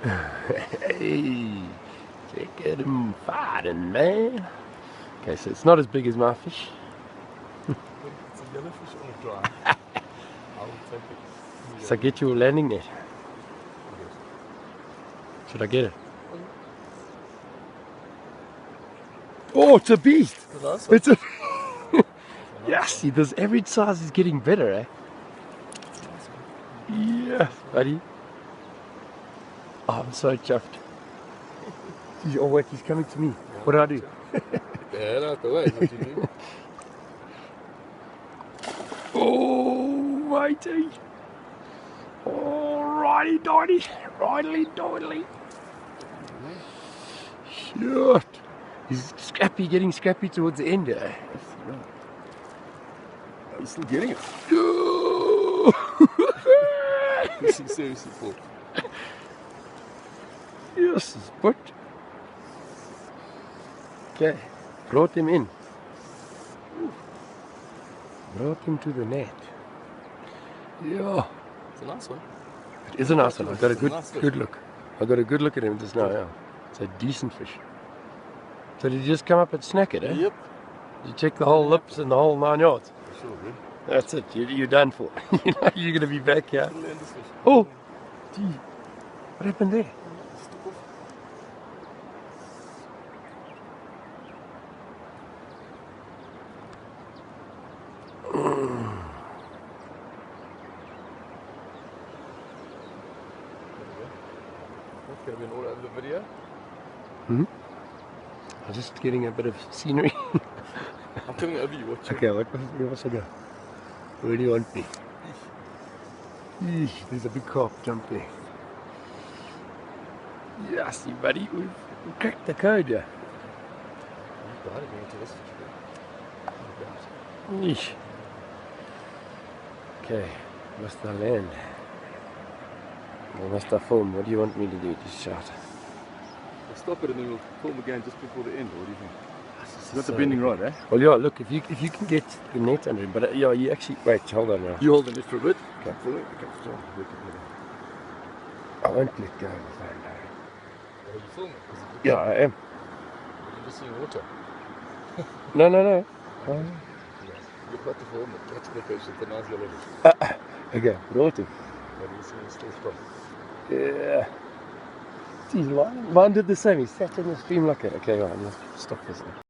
Hey, check at him fighting, man. Okay, so it's not as big as my fish. It's a yellowfish on a dry. I'll take it. So get your landing net. Should I get it? Oh, it's a beast! It's a yes, see, this average size is getting better, eh? Yes, buddy. Oh, I'm so chuffed. Oh wait, he's coming to me. What do I do? The hell out the way, is what you do. Oh, matey. Oh, righty doity. Rightly doily. Shit. He's scrappy, getting scrappy towards the end, eh? I'm still getting it. Oh. This is seriously full. Yes, but okay, brought him in. Brought him to the net. Yeah. It's a nice one. It is a nice one. I got a Nice fish. good look. I got a good look at him just now, yeah. It's a decent fish. So did you just come up and snack it, eh? Yep. Did you check the whole lips and the whole 9 yards? For sure, dude. That's it. You're done for. You know you're gonna be back here. Little end this fish. Oh, gee, what happened there? Stick off. That's going to be an all over the video. Hmm? I'm just getting a bit of scenery. I'm coming over you, watch it. Okay, where was I go? Where do you want me? Eesh, there's a big carp jumping. Yeah, see, buddy, we've cracked the code, yeah. I'm diving into this fish. Eesh. Okay, must I land? Or must I film? What do you want me to do? Just shout. We'll stop it and then we'll film again just before the end. What do you think? You got the bending rod, eh? Well, yeah, look, if you can get the net under him, but yeah, you actually, wait, hold on now. You hold the net for a bit. Okay. For it. Okay, so look at it. I won't let go of the phone. Are you filming? Yeah, I am. You're just seeing water. No, no, no. You've got to film it. Catch the fish. It's a nice yellow fish. Okay, brought him. But you see it's still strong. Yeah. Geez, mine did the same. He sat in the stream like it. Okay, right, let's stop this now.